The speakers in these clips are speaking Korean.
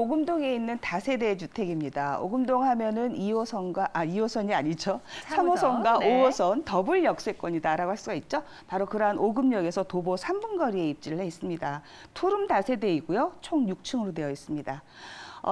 오금동에 있는 다세대 주택입니다. 오금동 하면은 2호선이 아니죠. 3호선과 네. 5호선 더블 역세권이다라고 할 수가 있죠. 바로 그러한 오금역에서 도보 3분 거리에 입지를 해 있습니다. 투룸 다세대이고요. 총 6층으로 되어 있습니다.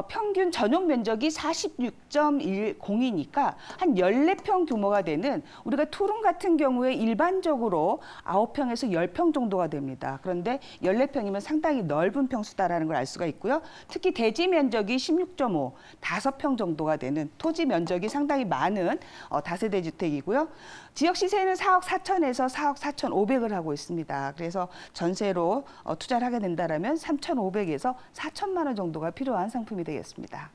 평균 전용 면적이 46.10이니까 한 14평 규모가 되는, 우리가 투룸 같은 경우에 일반적으로 9평에서 10평 정도가 됩니다. 그런데 14평이면 상당히 넓은 평수다라는 걸 알 수가 있고요. 특히 대지 면적이 16.5, 5평 정도가 되는, 토지 면적이 상당히 많은 다세대 주택이고요. 지역 시세는 4억 4천에서 4억 4천5백을 하고 있습니다. 그래서 전세로 투자를 하게 된다면 3,500에서 4천만 원 정도가 필요한 상품이 되겠습니다.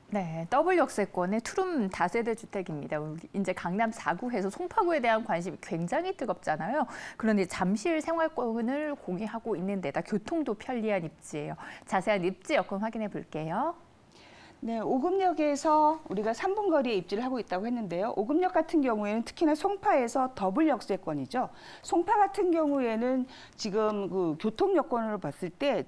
네, 더블 역세권의 투룸 다세대 주택입니다. 이제 강남 4구에서 송파구에 대한 관심이 굉장히 뜨겁잖아요. 그런데 잠실 생활권을 공유하고 있는 데다 교통도 편리한 입지예요. 자세한 입지 여건 확인해 볼게요. 네, 오금역에서 우리가 3분 거리에 입지를 하고 있다고 했는데요. 오금역 같은 경우에는 특히나 송파에서 더블 역세권이죠. 송파 같은 경우에는 지금 그 교통 여건으로 봤을 때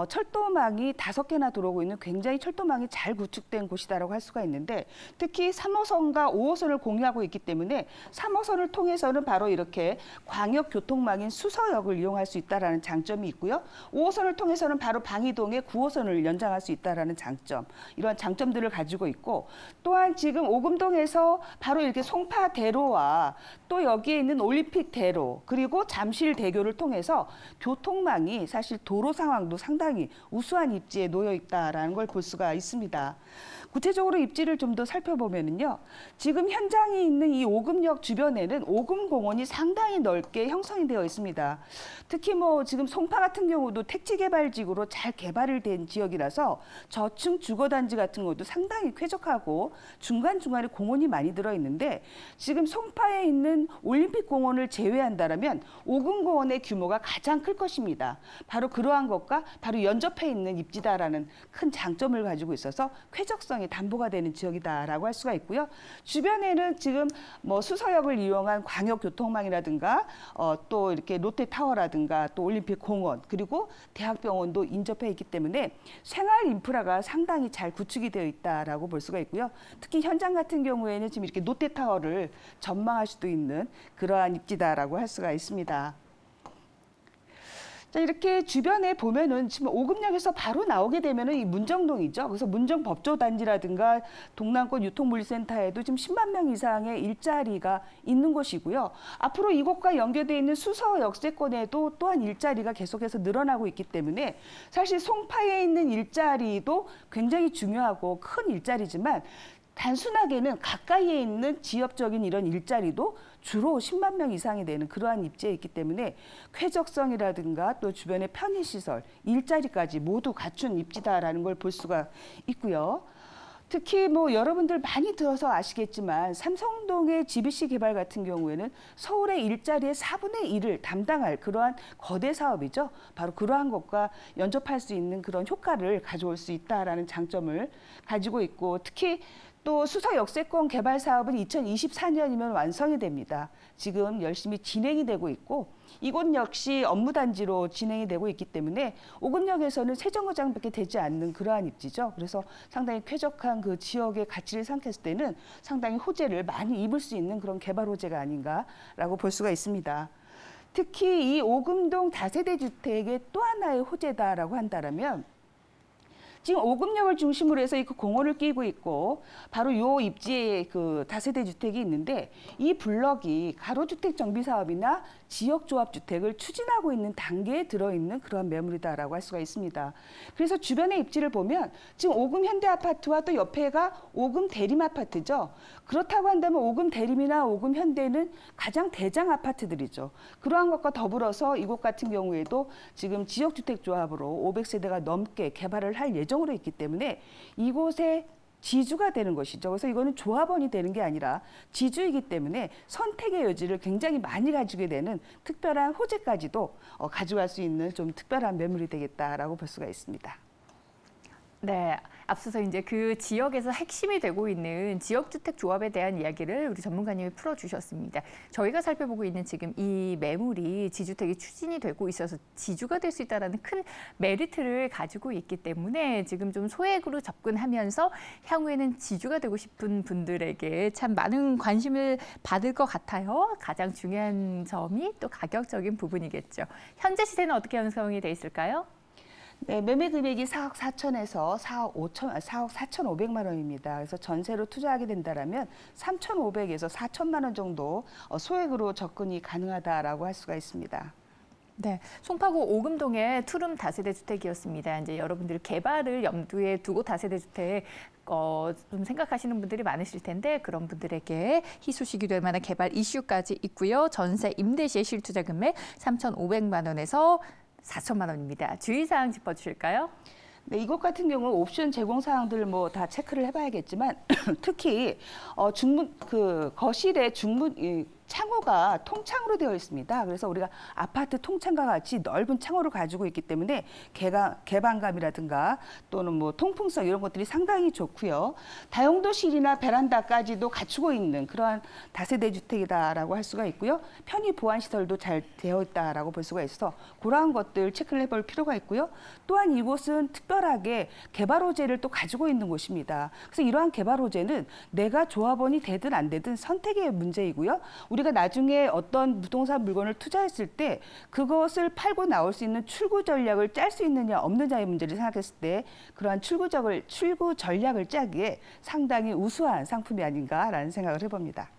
철도망이 5개나 들어오고 있는, 굉장히 철도망이 잘 구축된 곳이다라고 할 수가 있는데, 특히 3호선과 5호선을 공유하고 있기 때문에 3호선을 통해서는 바로 이렇게 광역 교통망인 수서역을 이용할 수 있다라는 장점이 있고요. 5호선을 통해서는 바로 방이동의 9호선을 연장할 수 있다라는 장점, 이런 장점들을 가지고 있고, 또한 지금 오금동에서 바로 이렇게 송파대로와 또 여기에 있는 올림픽대로, 그리고 잠실대교를 통해서 교통망이, 사실 도로 상황도 상당히 우수한 입지에 놓여 있다라는 걸 볼 수가 있습니다. 구체적으로 입지를 좀 더 살펴보면요, 지금 현장이 있는 이 오금역 주변에는 오금공원이 상당히 넓게 형성이 되어 있습니다. 특히 지금 송파 같은 경우도 택지개발지구로 잘 개발이 된 지역이라서 저층 주거단지 같은 것도 상당히 쾌적하고 중간중간에 공원이 많이 들어있는데, 지금 송파에 있는 올림픽공원을 제외한다면 오금공원의 규모가 가장 클 것입니다. 바로 그러한 것과 바로 연접해 있는 입지다라는 큰 장점을 가지고 있어서 쾌적성이 담보가 되는 지역이다라고 할 수가 있고요. 주변에는 지금 수서역을 이용한 광역교통망이라든가 또 이렇게 롯데타워라든가 또 올림픽공원, 그리고 대학병원도 인접해 있기 때문에 생활 인프라가 상당히 잘 구축이 되어 있다라고 볼 수가 있고요. 특히 현장 같은 경우에는 지금 이렇게 롯데타워를 전망할 수도 있는 그러한 입지다라고 할 수가 있습니다. 자, 이렇게 주변에 보면은 지금 오금역에서 바로 나오게 되면은 이 문정동이죠. 그래서 문정법조단지라든가 동남권 유통물류센터에도 지금 10만 명 이상의 일자리가 있는 곳이고요. 앞으로 이곳과 연계되어 있는 수서 역세권에도 또한 일자리가 계속해서 늘어나고 있기 때문에, 사실 송파에 있는 일자리도 굉장히 중요하고 큰 일자리지만, 단순하게는 가까이에 있는 지역적인 이런 일자리도 주로 10만 명 이상이 되는 그러한 입지에 있기 때문에 쾌적성이라든가 또 주변의 편의시설, 일자리까지 모두 갖춘 입지다라는 걸 볼 수가 있고요. 특히 여러분들 많이 들어서 아시겠지만 삼성동의 GBC 개발 같은 경우에는 서울의 일자리의 4분의 1을 담당할 그러한 거대 사업이죠. 바로 그러한 것과 연접할 수 있는 그런 효과를 가져올 수 있다라는 장점을 가지고 있고, 특히 또 수서 역세권 개발 사업은 2024년이면 완성이 됩니다. 지금 열심히 진행이 되고 있고, 이곳 역시 업무단지로 진행이 되고 있기 때문에 오금역에서는 세정거장밖에 되지 않는 그러한 입지죠. 그래서 상당히 쾌적한 그 지역의 가치를 생각했을 때는 상당히 호재를 많이 입을 수 있는 그런 개발 호재가 아닌가라고 볼 수가 있습니다. 특히 이 오금동 다세대 주택의 또 하나의 호재다라고 한다면, 지금 오금역을 중심으로 해서 그 공원을 끼고 있고 바로 요 입지에 그 다세대 주택이 있는데, 이 블럭이 가로주택 정비 사업이나 지역조합주택을 추진하고 있는 단계에 들어있는 그런 매물이다라고 할 수가 있습니다. 그래서 주변의 입지를 보면 지금 오금 현대아파트와 또 옆에가 오금 대림아파트죠. 그렇다고 한다면 오금 대림이나 오금 현대는 가장 대장 아파트들이죠. 그러한 것과 더불어서 이곳 같은 경우에도 지금 지역주택조합으로 500세대가 넘게 개발을 할 예정으로 있기 때문에 이곳에 지주가 되는 것이죠. 그래서 이거는 조합원이 되는 게 아니라 지주이기 때문에 선택의 여지를 굉장히 많이 가지게 되는 특별한 호재까지도 가져갈 수 있는 좀 특별한 매물이 되겠다라고 볼 수가 있습니다. 네, 앞서서 이제 그 지역에서 핵심이 되고 있는 지역주택 조합에 대한 이야기를 우리 전문가님이 풀어주셨습니다. 저희가 살펴보고 있는 지금 이 매물이 지주택이 추진이 되고 있어서 지주가 될 수 있다는 큰 메리트를 가지고 있기 때문에 지금 좀 소액으로 접근하면서 향후에는 지주가 되고 싶은 분들에게 참 많은 관심을 받을 것 같아요. 가장 중요한 점이 또 가격적인 부분이겠죠. 현재 시세는 어떻게 형성이 돼 있을까요? 네, 매매 금액이 4억 4천에서 4억 4,500만 원입니다. 그래서 전세로 투자하게 된다면 3,500에서 4천만 원 정도 소액으로 접근이 가능하다라고 할 수가 있습니다. 네, 송파구 오금동의 투룸 다세대 주택이었습니다. 이제 여러분들 개발을 염두에 두고 다세대 주택 좀 생각하시는 분들이 많으실 텐데 그런 분들에게 희소식이 될 만한 개발 이슈까지 있고요. 전세 임대 시의 실투자 금액 3,500만 원에서 4천만 원입니다. 주의사항 짚어주실까요? 네, 이곳 같은 경우 옵션 제공 사항들 뭐 다 체크를 해봐야겠지만 특히 거실에 창호가 통창으로 되어 있습니다. 그래서 우리가 아파트 통창과 같이 넓은 창호를 가지고 있기 때문에 개방감이라든가 또는 뭐 통풍성 이런 것들이 상당히 좋고요. 다용도실이나 베란다까지도 갖추고 있는 그러한 다세대 주택이다라고 할 수가 있고요. 편의 보안 시설도 잘 되어 있다라고 볼 수가 있어서 그러한 것들 체크를 해볼 필요가 있고요. 또한 이곳은 특별하게 개발 호재를 또 가지고 있는 곳입니다. 그래서 이러한 개발 호재는 내가 조합원이 되든 안 되든 선택의 문제이고요. 우리가 나중에 어떤 부동산 물건을 투자했을 때 그것을 팔고 나올 수 있는 출구 전략을 짤 수 있느냐 없느냐의 문제를 생각했을 때 그러한 출구 전략을 짜기에 상당히 우수한 상품이 아닌가라는 생각을 해봅니다.